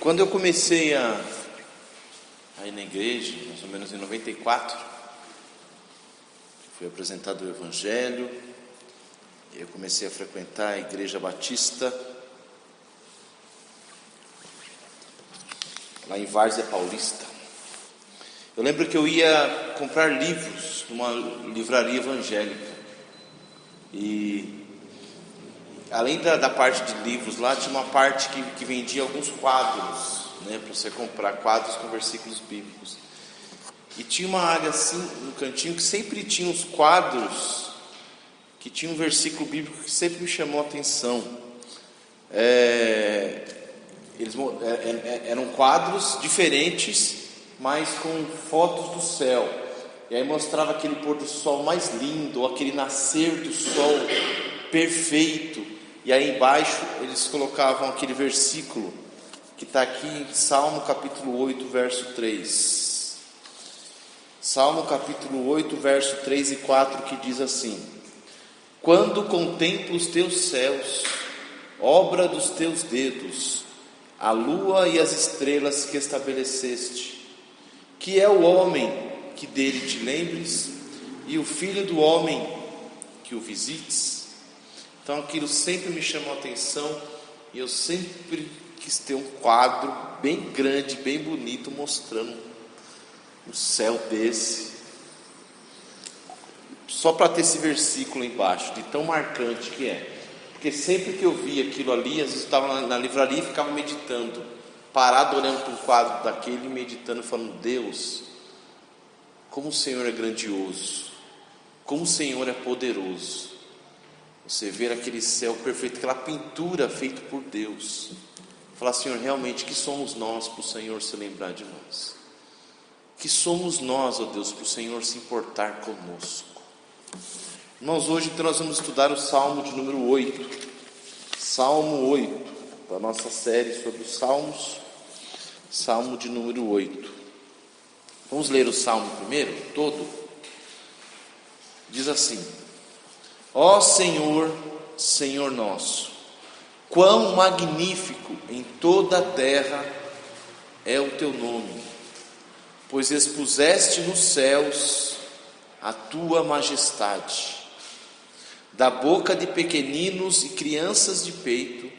Quando eu comecei a ir na igreja, mais ou menos em 94, fui apresentado o Evangelho, e eu comecei a frequentar a Igreja Batista, lá em Várzea Paulista. Eu lembro que eu ia comprar livros numa livraria evangélica, e além da parte de livros lá, tinha uma parte que vendia alguns quadros, para você comprar quadros com versículos bíblicos. E tinha uma área assim no cantinho que sempre tinha uns quadros que tinha um versículo bíblico que sempre me chamou a atenção. Eram quadros diferentes, mas com fotos do céu. E aí mostrava aquele pôr do sol mais lindo, ou aquele nascer do sol perfeito. E aí embaixo eles colocavam aquele versículo que está aqui em Salmo capítulo 8, verso 3. Salmo capítulo 8, verso 3 e 4, que diz assim: quando contemplo os teus céus, obra dos teus dedos, a lua e as estrelas que estabeleceste, que é o homem que dele te lembres, e o filho do homem que o visites. Então aquilo sempre me chamou a atenção, e eu sempre quis ter um quadro bem grande, bem bonito, mostrando um céu desse, só para ter esse versículo embaixo, de tão marcante que é. Porque sempre que eu via aquilo ali, às vezes eu estava na livraria e ficava meditando, parado olhando para um quadro daquele, meditando, falando: Deus, como o Senhor é grandioso, como o Senhor é poderoso. Você ver aquele céu perfeito, aquela pintura feita por Deus, falar: Senhor, realmente, que somos nós para o Senhor se lembrar de nós? Que somos nós, ó Deus, para o Senhor se importar conosco? Irmãos, hoje então nós vamos estudar o Salmo de número 8. Salmo 8, da nossa série sobre os Salmos. Salmo de número 8. Vamos ler o Salmo primeiro, todo. Diz assim: ó Senhor, Senhor nosso, quão magnífico em toda a terra é o teu nome, pois expuseste nos céus a tua majestade. Da boca de pequeninos e crianças de peito,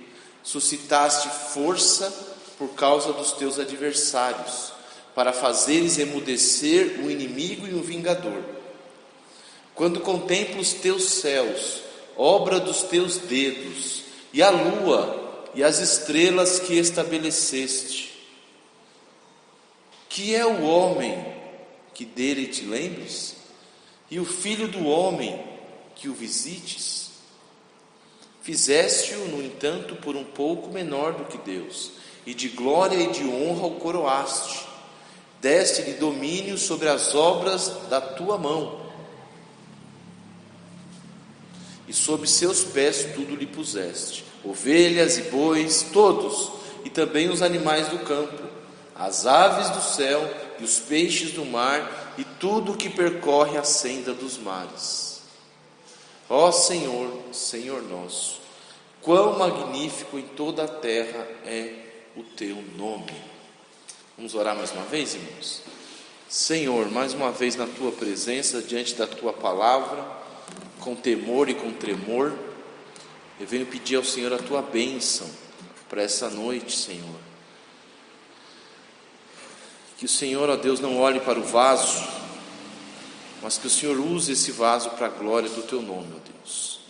suscitaste força por causa dos teus adversários, para fazeres emudecer o inimigo e o vingador. Quando contemplo os teus céus, obra dos teus dedos, e a lua e as estrelas que estabeleceste, que é o homem que dele te lembres, e o filho do homem que o visites? Fizeste-o, no entanto, por um pouco menor do que Deus, e de glória e de honra o coroaste. Deste-lhe domínio sobre as obras da tua mão, e sob seus pés tudo lhe puseste: ovelhas e bois, todos, e também os animais do campo, as aves do céu e os peixes do mar, e tudo o que percorre a senda dos mares. Ó Senhor, Senhor nosso, quão magnífico em toda a terra é o teu nome. Vamos orar mais uma vez, irmãos? Senhor, mais uma vez na tua presença, diante da tua palavra, com temor e com tremor, eu venho pedir ao Senhor a tua bênção para essa noite, Senhor. Que o Senhor, ó Deus, não olhe para o vaso, mas que o Senhor use esse vaso para a glória do teu nome, ó Deus,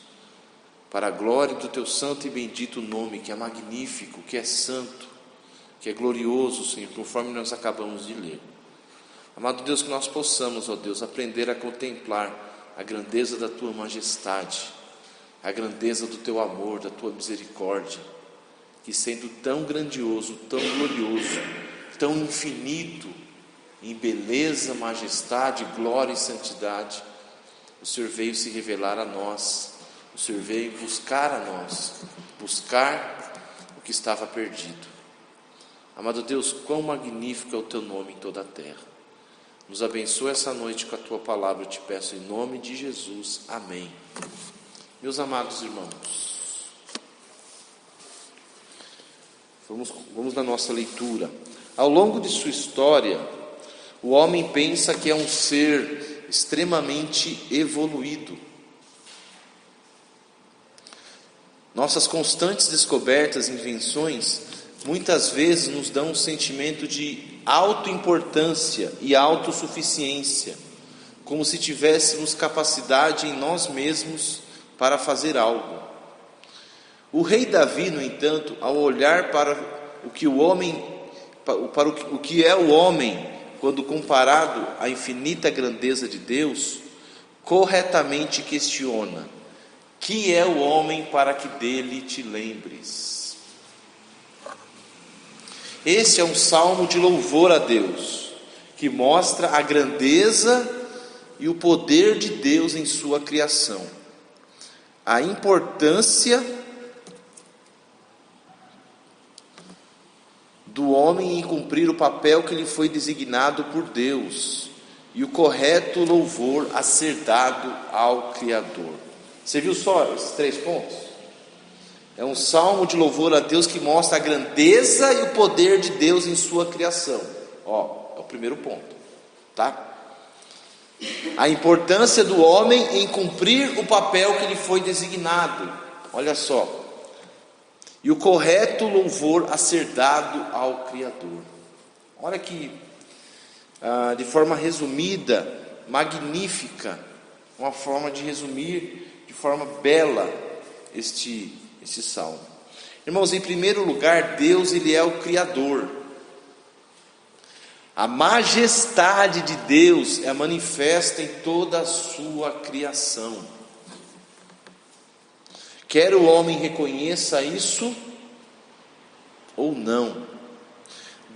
para a glória do teu santo e bendito nome, que é magnífico, que é santo, que é glorioso, Senhor, conforme nós acabamos de ler. Amado Deus, que nós possamos, ó Deus, aprender a contemplar a grandeza da tua majestade, a grandeza do teu amor, da tua misericórdia, que sendo tão grandioso, tão glorioso, tão infinito em beleza, majestade, glória e santidade, o Senhor veio se revelar a nós, o Senhor veio buscar a nós, buscar o que estava perdido. Amado Deus, quão magnífico é o teu nome em toda a terra. Nos abençoa essa noite com a tua palavra, eu te peço em nome de Jesus, amém. Meus amados irmãos, Vamos na nossa leitura. Ao longo de sua história, o homem pensa que é um ser extremamente evoluído. Nossas constantes descobertas e invenções muitas vezes nos dão um sentimento de autoimportância e autossuficiência, como se tivéssemos capacidade em nós mesmos para fazer algo. O rei Davi, no entanto, ao olhar para o que é o homem, quando comparado à infinita grandeza de Deus, corretamente questiona: que é o homem para que dele te lembres? Este é um salmo de louvor a Deus, que mostra a grandeza e o poder de Deus em sua criação, a importância do homem em cumprir o papel que lhe foi designado por Deus, e o correto louvor a ser dado ao Criador. Você viu só esses 3 pontos? É um salmo de louvor a Deus que mostra a grandeza e o poder de Deus em sua criação. É o primeiro ponto, tá? A importância do homem em cumprir o papel que lhe foi designado. Olha só. E o correto louvor a ser dado ao Criador. Olha que, de forma resumida, magnífica, uma forma de resumir de forma bela este salmo. Irmãos, em primeiro lugar, Deus, Ele é o Criador. A majestade de Deus é manifesta em toda a sua criação. Quer o homem reconheça isso ou não.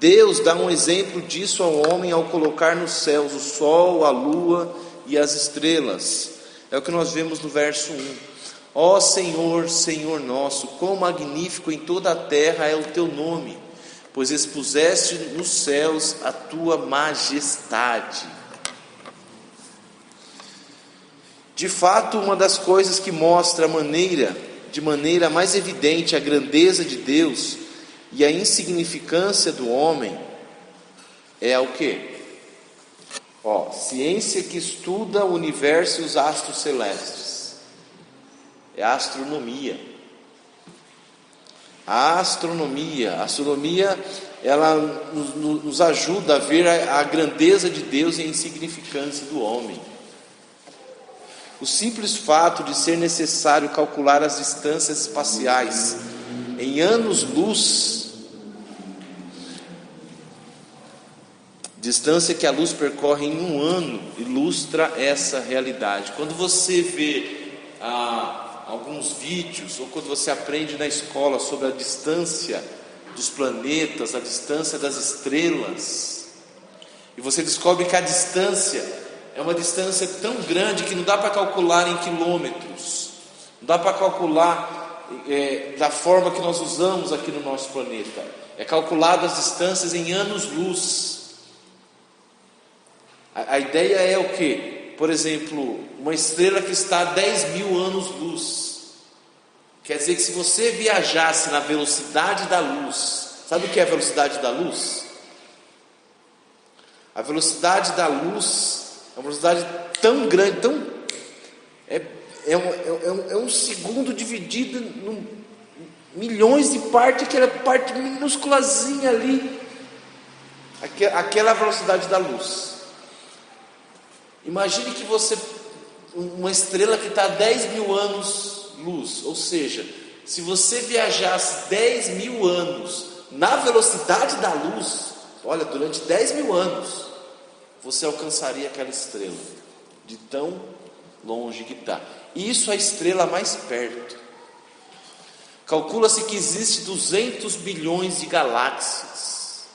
Deus dá um exemplo disso ao homem ao colocar nos céus o sol, a lua e as estrelas. É o que nós vemos no verso 1. Ó Senhor, Senhor nosso, quão magnífico em toda a terra é o teu nome, pois expuseste nos céus a tua majestade. De fato, uma das coisas que mostra de maneira mais evidente a grandeza de Deus e a insignificância do homem é o quê? Ciência que estuda o universo e os astros celestes. É a astronomia. A astronomia, ela nos ajuda a ver a grandeza de Deus e a insignificância do homem. O simples fato de ser necessário calcular as distâncias espaciais em anos-luz, distância que a luz percorre em um ano, ilustra essa realidade. Quando você vê alguns vídeos, ou quando você aprende na escola sobre a distância dos planetas, a distância das estrelas, e você descobre que a distância é uma distância tão grande que não dá para calcular em quilômetros, não dá para calcular da forma que nós usamos aqui no nosso planeta. É calculado as distâncias em anos-luz. A ideia é o quê? Por exemplo, uma estrela que está a 10 mil anos-luz. Quer dizer que se você viajasse na velocidade da luz, sabe o que é a velocidade da luz? A velocidade da luz é uma velocidade tão grande, é um segundo dividido em milhões de partes, aquela parte minúsculazinha ali, aquela velocidade da luz. Imagine que uma estrela que está a 10 mil anos luz, ou seja, se você viajasse 10 mil anos na velocidade da luz, olha, durante 10 mil anos, você alcançaria aquela estrela, de tão longe que está. E isso é a estrela mais perto. Calcula-se que existe 200 bilhões de galáxias.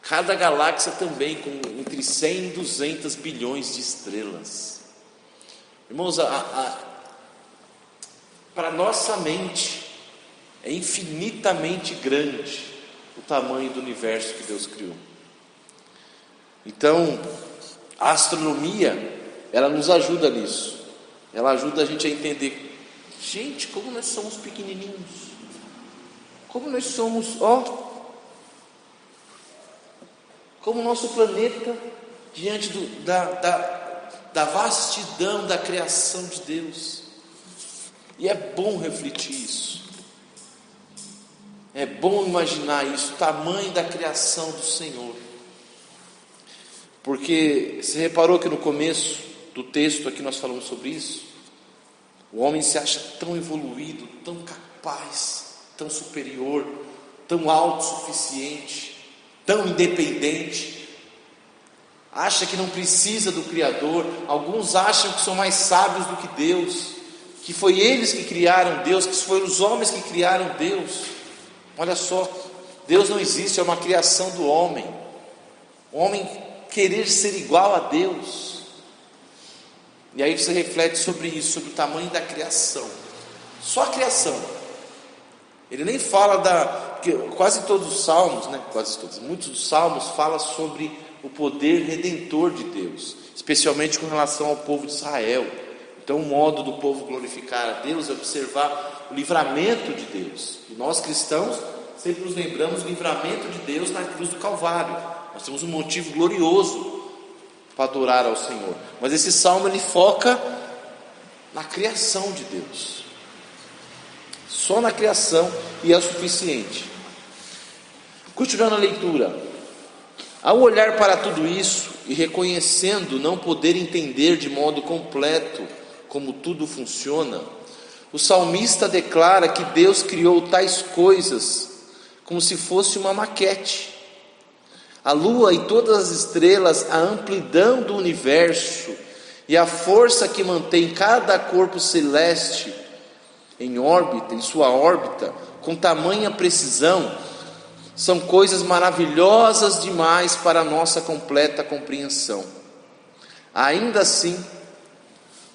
Cada galáxia também com entre 100 e 200 bilhões de estrelas. Irmãos, para nossa mente é infinitamente grande o tamanho do universo que Deus criou. Então, a astronomia, ela nos ajuda nisso. Ela ajuda a gente a entender, gente, como nós somos pequenininhos, Como nós somos, como o nosso planeta, diante da vastidão da criação de Deus. E é bom refletir isso. É bom imaginar isso, o tamanho da criação do Senhor. Porque você reparou que no começo do texto aqui nós falamos sobre isso? O homem se acha tão evoluído, tão capaz, tão superior, tão autossuficiente, tão independente. Acha que não precisa do Criador. Alguns acham que são mais sábios do que Deus, que foi eles que criaram Deus, que foram os homens que criaram Deus. Olha só, Deus não existe, é uma criação do homem. O homem querer ser igual a Deus. E aí você reflete sobre isso, sobre o tamanho da criação. Só a criação. Ele nem fala quase todos os salmos, muitos dos salmos falam sobre o poder redentor de Deus, especialmente com relação ao povo de Israel. Então o modo do povo glorificar a Deus é observar o livramento de Deus. E nós cristãos sempre nos lembramos do livramento de Deus na cruz do Calvário. Nós temos um motivo glorioso para adorar ao Senhor. Mas esse salmo ele foca na criação de Deus. Só na criação, e é o suficiente. Continuando a leitura. Ao olhar para tudo isso e reconhecendo não poder entender de modo completo como tudo funciona, o salmista declara que Deus criou tais coisas como se fosse uma maquete. A lua e todas as estrelas, a amplidão do universo e a força que mantém cada corpo celeste em sua órbita, com tamanha precisão, são coisas maravilhosas demais para a nossa completa compreensão. Ainda assim,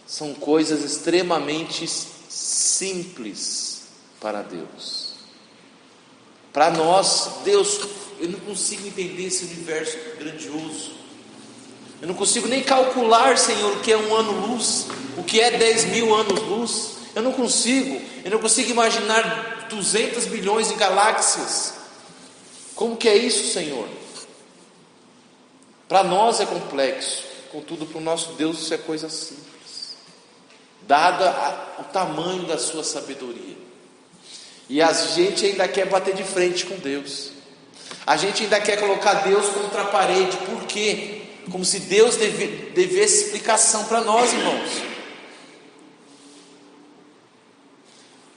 são coisas extremamente simples para Deus. Para nós, Deus, eu não consigo entender esse universo grandioso. Eu não consigo nem calcular, Senhor, o que é um ano-luz, o que é 10.000 anos-luz. Eu não consigo imaginar 200 bilhões de galáxias. Como que é isso, Senhor? Para nós é complexo, contudo para o nosso Deus isso é coisa simples, dada o tamanho da sua sabedoria. E a gente ainda quer bater de frente com Deus. A gente ainda quer colocar Deus contra a parede. Por quê? Como se Deus devesse explicação para nós, irmãos.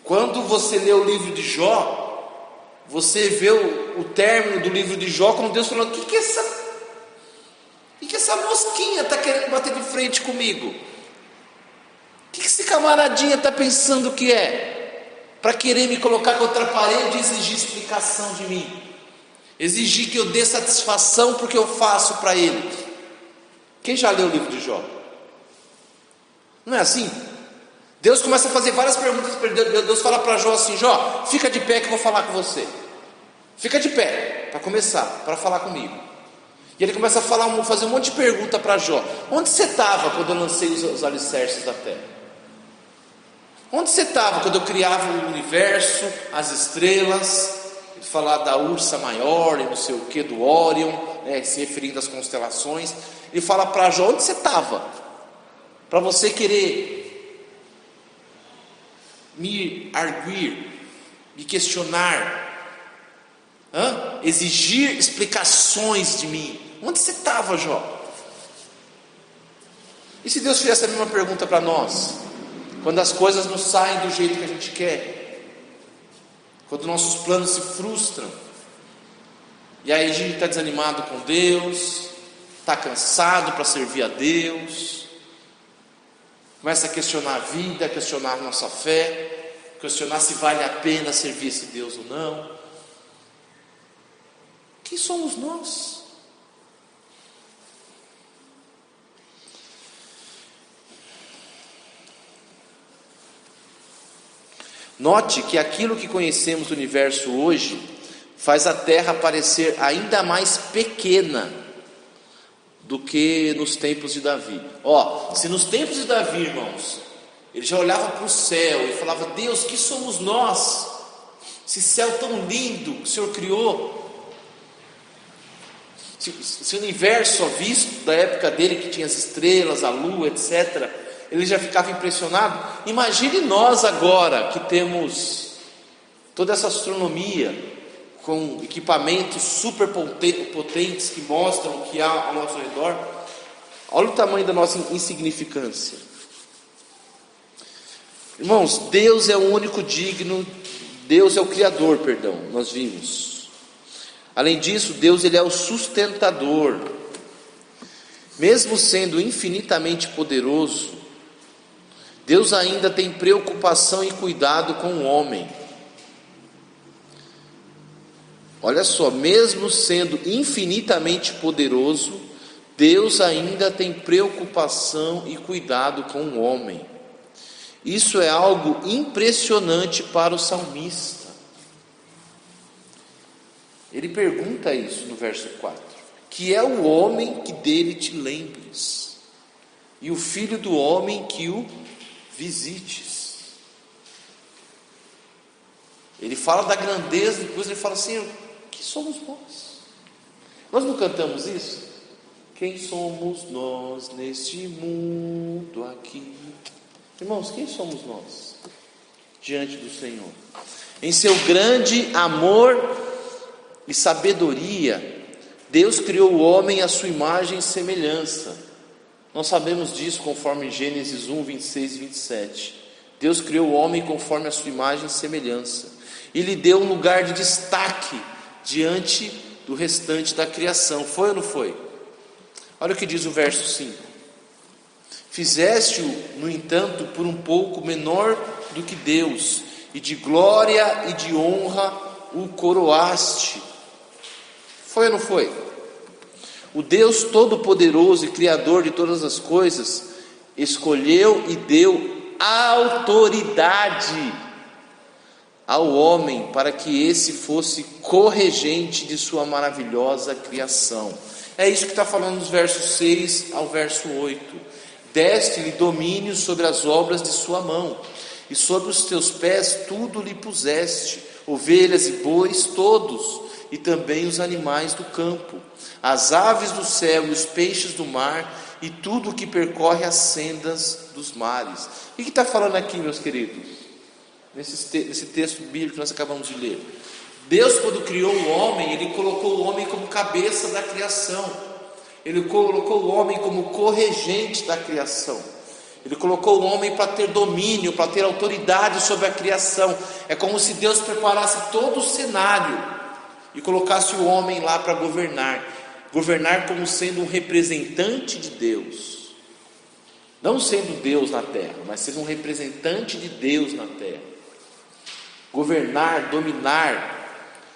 Quando você lê o livro de Jó, você vê o término do livro de Jó como Deus falando: o que essa mosquinha está querendo bater de frente comigo? O que esse camaradinha está pensando que é? Para querer me colocar contra a parede e exigir explicação de mim, exigir que eu dê satisfação porque eu faço para ele. Quem já leu o livro de Jó? Não é assim? Deus começa a fazer várias perguntas para ele. Deus fala para Jó assim: Jó, fica de pé que eu vou falar com você. Fica de pé, para começar, para falar comigo. E ele começa a fazer um monte de pergunta para Jó. Onde você estava quando eu lancei os alicerces da terra? Onde você estava quando eu criava o universo, as estrelas? Ele fala da Ursa Maior e não sei o que, do Órion, se referindo às constelações. Ele fala para Jó: onde você estava? Para você querer me arguir, me questionar, exigir explicações de mim. Onde você estava, Jó? E se Deus fizesse a mesma pergunta para nós? Quando as coisas não saem do jeito que a gente quer, quando nossos planos se frustram, e aí a gente está desanimado com Deus, está cansado para servir a Deus, começa a questionar a vida, a questionar a nossa fé, questionar se vale a pena servir esse Deus ou não. Quem somos nós? Note que aquilo que conhecemos do universo hoje faz a Terra parecer ainda mais pequena do que nos tempos de Davi. Se nos tempos de Davi, irmãos, ele já olhava para o céu e falava: Deus, que somos nós? esse céu tão lindo que o Senhor criou, esse universo visto da época dele, que tinha as estrelas, a lua, etc., ele já ficava impressionado. Imagine nós agora, que temos toda essa astronomia, com equipamentos super potentes que mostram o que há ao nosso redor. Olha o tamanho da nossa insignificância. Irmãos, Deus é o único digno, Deus é o Criador, perdão, nós vimos. Além disso, Deus ele é o sustentador. Mesmo sendo infinitamente poderoso, Deus ainda tem preocupação e cuidado com o homem. Olha só, mesmo sendo infinitamente poderoso, Deus ainda tem preocupação e cuidado com o homem. Isso é algo impressionante para o salmista. Ele pergunta isso no verso 4: que é o homem que dele te lembres, e o filho do homem que o visites. Ele fala da grandeza, depois ele fala assim: que somos nós? Nós não cantamos isso? Quem somos nós neste mundo aqui? Irmãos, quem somos nós diante do Senhor? Em seu grande amor e sabedoria, Deus criou o homem à sua imagem e semelhança. Nós sabemos disso conforme Gênesis 1, 26 e 27. Deus criou o homem conforme a sua imagem e semelhança, e lhe deu um lugar de destaque diante do restante da criação. Foi ou não foi? Olha o que diz o verso 5: fizeste-o, no entanto, por um pouco menor do que Deus, e de glória e de honra o coroaste. Foi ou não foi? O Deus Todo-Poderoso e Criador de todas as coisas escolheu e deu autoridade ao homem para que esse fosse corregente de sua maravilhosa criação. É isso que está falando nos versos 6 ao verso 8. Deste-lhe domínio sobre as obras de sua mão, e sobre os teus pés tudo lhe puseste, ovelhas e bois todos, e também os animais do campo, as aves do céu e os peixes do mar, e tudo o que percorre as sendas dos mares. O que está falando aqui, meus queridos? Nesse texto bíblico que nós acabamos de ler. Deus, quando criou o homem, Ele colocou o homem como cabeça da criação. Ele colocou o homem como corregente da criação. Ele colocou o homem para ter domínio, para ter autoridade sobre a criação. É como se Deus preparasse todo o cenário e colocasse o homem lá para governar. Governar como sendo um representante de Deus. Não sendo Deus na terra, mas sendo um representante de Deus na terra. Governar, dominar,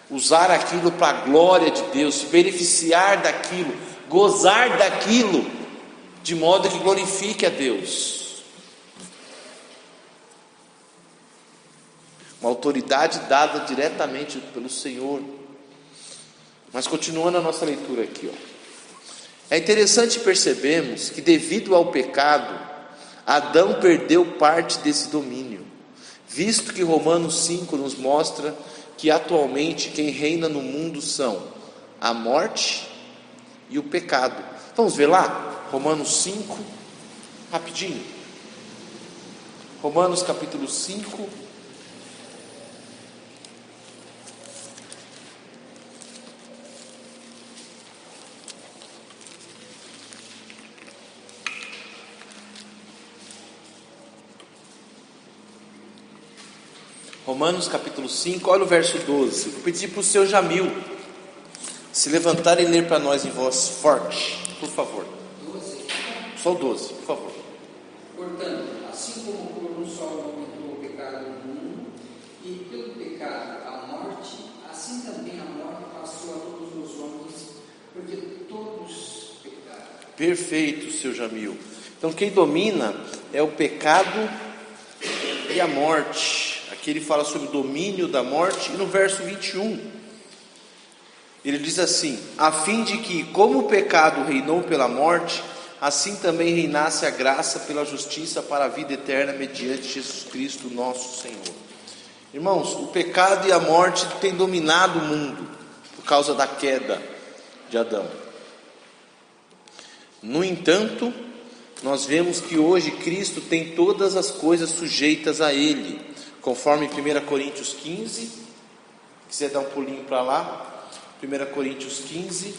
usar aquilo para a glória de Deus, se beneficiar daquilo, gozar daquilo, de modo que glorifique a Deus. Uma autoridade dada diretamente pelo Senhor. Mas continuando a nossa leitura aqui, é interessante percebermos que devido ao pecado, Adão perdeu parte desse domínio, visto que Romanos 5 nos mostra que atualmente quem reina no mundo são a morte e o pecado. Vamos ver lá? Romanos 5, rapidinho. Romanos capítulo 5. Romanos capítulo 5, olha o verso 12. Vou pedir para o seu Jamil se levantar e ler para nós em voz forte, por favor. 12. Só o 12, por favor. Portanto, assim como por um só homem entrou o pecado no mundo, e pelo pecado a morte, assim também a morte passou a todos os homens, porque todos pecaram. Perfeito, seu Jamil. Então quem domina é o pecado e a morte. Aqui ele fala sobre o domínio da morte, e no verso 21, ele diz assim: a fim de que, como o pecado reinou pela morte, assim também reinasse a graça pela justiça para a vida eterna, mediante Jesus Cristo nosso Senhor. Irmãos, o pecado e a morte têm dominado o mundo por causa da queda de Adão. No entanto, nós vemos que hoje Cristo tem todas as coisas sujeitas a Ele, conforme 1 Coríntios 15, se quiser dar um pulinho para lá, 1 Coríntios 15,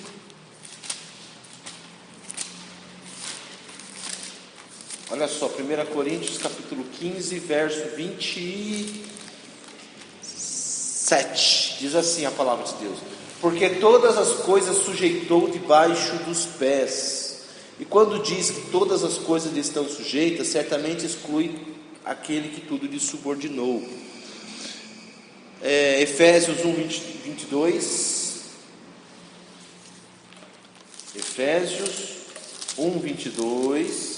olha só, 1 Coríntios capítulo 15, verso 27, diz assim a palavra de Deus: porque todas as coisas sujeitou debaixo dos pés. E quando diz que todas as coisas lhe estão sujeitas, certamente exclui aquele que tudo lhe subordinou. Efésios 1, 22. Efésios 1, 22.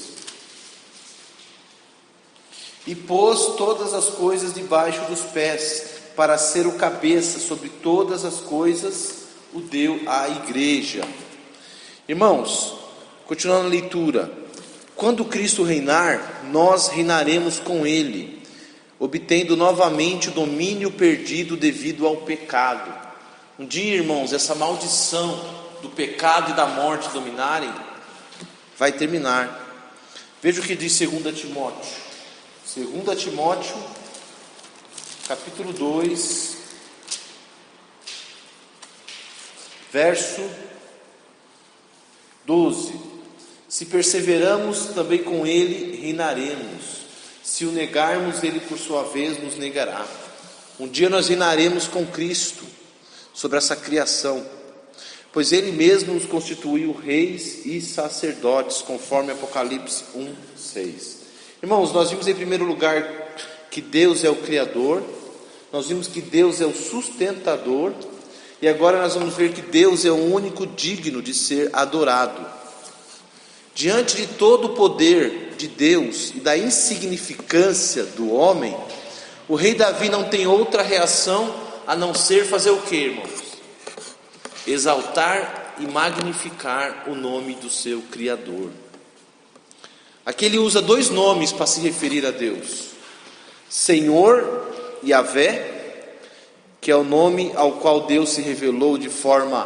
E pôs todas as coisas debaixo dos pés, para ser o cabeça sobre todas as coisas, o deu à igreja. Irmãos, continuando a leitura: quando Cristo reinar, nós reinaremos com Ele, obtendo novamente o domínio perdido devido ao pecado. Um dia, irmãos, essa maldição do pecado e da morte dominarem, vai terminar. Veja o que diz 2 Timóteo. 2 Timóteo, capítulo 2, verso 12. Se perseveramos, também com Ele reinaremos. Se o negarmos, Ele por sua vez nos negará. Um dia nós reinaremos com Cristo sobre essa criação, pois Ele mesmo nos constituiu reis e sacerdotes, conforme Apocalipse 1, 6. Irmãos, nós vimos em primeiro lugar que Deus é o Criador, nós vimos que Deus é o sustentador, e agora nós vamos ver que Deus é o único digno de ser adorado. Diante de todo o poder de Deus e da insignificância do homem, o rei Davi não tem outra reação a não ser fazer o que, irmãos? Exaltar e magnificar o nome do seu Criador. Aqui ele usa dois nomes para se referir a Deus: Senhor Yahvé, que é o nome ao qual Deus se revelou de forma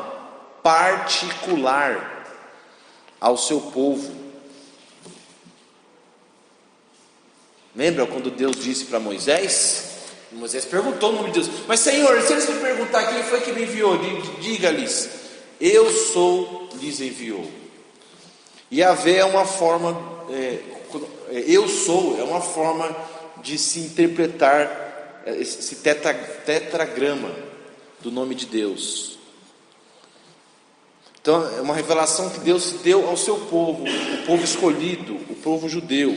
particular ao seu povo. Lembra quando Deus disse para Moisés? Moisés perguntou o nome de Deus: mas Senhor, se eles me perguntar quem foi que me enviou, diga-lhes: eu sou, lhes enviou. Yahvé é uma forma, eu sou, é uma forma de se interpretar esse tetragrama do nome de Deus. Então é uma revelação que Deus deu ao seu povo, o povo escolhido, o povo judeu.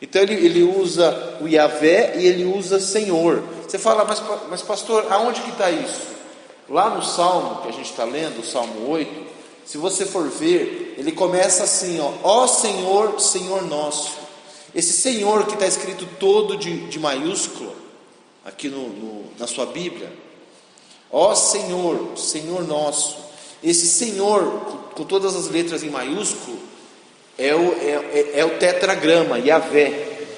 Então ele usa o Yahvé e ele usa Senhor. Você fala, mas pastor, aonde que está isso? Lá no Salmo que a gente está lendo, o Salmo 8, se você for ver, ele começa assim, ó Senhor, Senhor nosso. Esse Senhor que está escrito todo de maiúsculo, aqui na sua Bíblia, ó Senhor, Senhor nosso. Esse Senhor, com todas as letras em maiúsculo, é o tetragrama, Yahvé.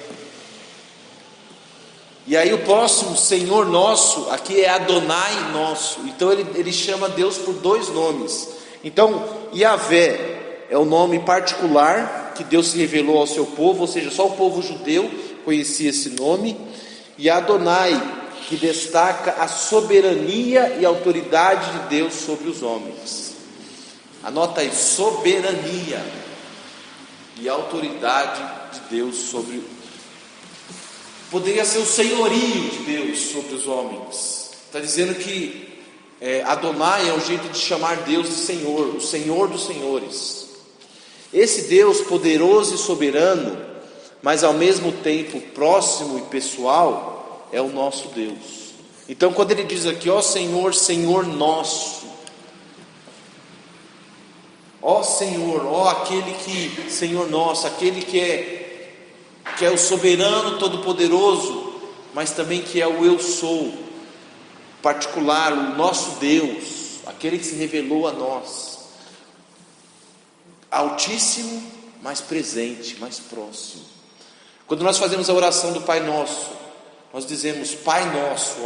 E aí o próximo, Senhor nosso, aqui é Adonai nosso. Então ele chama Deus por dois nomes. Então Yahvé é o nome particular que Deus se revelou ao seu povo, ou seja, só o povo judeu conhecia esse nome. E Adonai, que destaca a soberania e autoridade de Deus sobre os homens. Anota aí: soberania e autoridade de Deus sobre. Poderia ser o senhorio de Deus sobre os homens. Está dizendo que Adonai é o jeito de chamar Deus de Senhor, o Senhor dos senhores. Esse Deus poderoso e soberano, mas ao mesmo tempo próximo e pessoal, é o nosso Deus. Então quando ele diz aqui, ó Senhor, Senhor nosso, ó Senhor, ó aquele que, Senhor nosso, aquele que é o soberano todo-poderoso, mas também que é o eu sou, particular, o nosso Deus, aquele que se revelou a nós, altíssimo, mais presente, mais próximo. Quando nós fazemos a oração do Pai Nosso, nós dizemos Pai Nosso,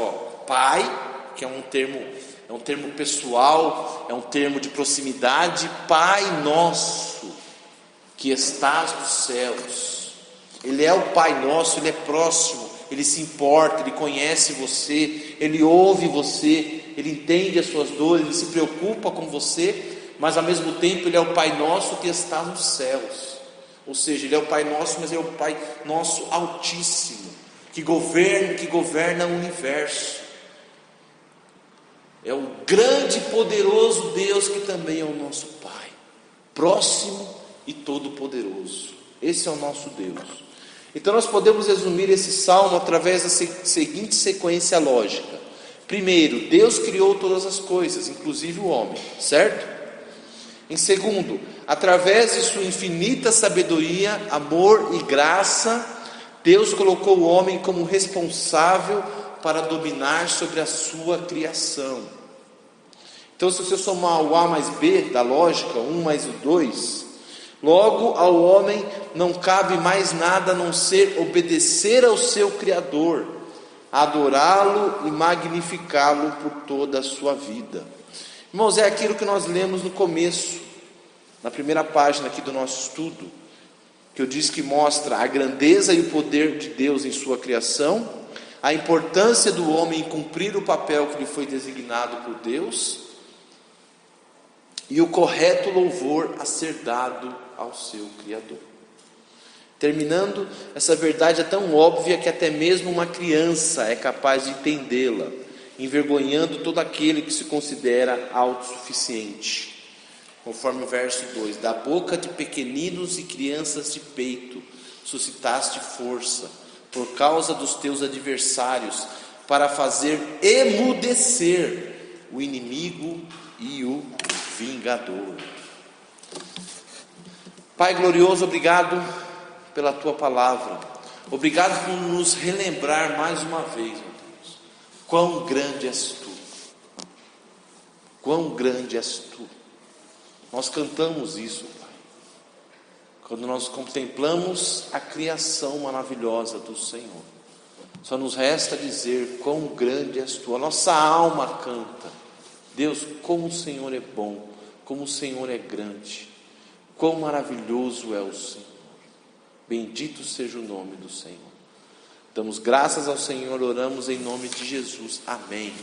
Pai, que é um termo pessoal, é um termo de proximidade, Pai Nosso, que estás nos céus. Ele é o Pai Nosso, Ele é próximo, Ele se importa, Ele conhece você, Ele ouve você, Ele entende as suas dores, Ele se preocupa com você, mas ao mesmo tempo Ele é o Pai Nosso que está nos céus. Ou seja, Ele é o Pai Nosso, mas Ele é o Pai Nosso Altíssimo, que governa o universo. É o grande e poderoso Deus que também é o nosso Pai, próximo e todo-poderoso. Esse é o nosso Deus. Então nós podemos resumir esse salmo através da seguinte sequência lógica. Primeiro, Deus criou todas as coisas, inclusive o homem, certo? Em segundo, através de sua infinita sabedoria, amor e graça, Deus colocou o homem como responsável para dominar sobre a sua criação. Então, se você somar o A mais B da lógica, 1 mais o 2, logo ao homem não cabe mais nada a não ser obedecer ao seu Criador, adorá-lo e magnificá-lo por toda a sua vida. Irmãos, é aquilo que nós lemos no começo, na primeira página aqui do nosso estudo, que eu disse que mostra a grandeza e o poder de Deus em sua criação, a importância do homem em cumprir o papel que lhe foi designado por Deus, e o correto louvor a ser dado ao seu Criador. Terminando, essa verdade é tão óbvia que até mesmo uma criança é capaz de entendê-la, envergonhando todo aquele que se considera autossuficiente. Conforme o verso 2, da boca de pequeninos e crianças de peito suscitaste força, por causa dos teus adversários, para fazer emudecer o inimigo e o vingador. Pai glorioso, obrigado pela tua palavra, obrigado por nos relembrar mais uma vez, meu Deus, quão grande és tu, quão grande és tu. Nós cantamos isso, Pai, quando nós contemplamos a criação maravilhosa do Senhor. Só nos resta dizer quão grande és tu. A nossa alma canta, Deus, como o Senhor é bom, como o Senhor é grande, quão maravilhoso é o Senhor. Bendito seja o nome do Senhor. Damos graças ao Senhor, oramos em nome de Jesus. Amém.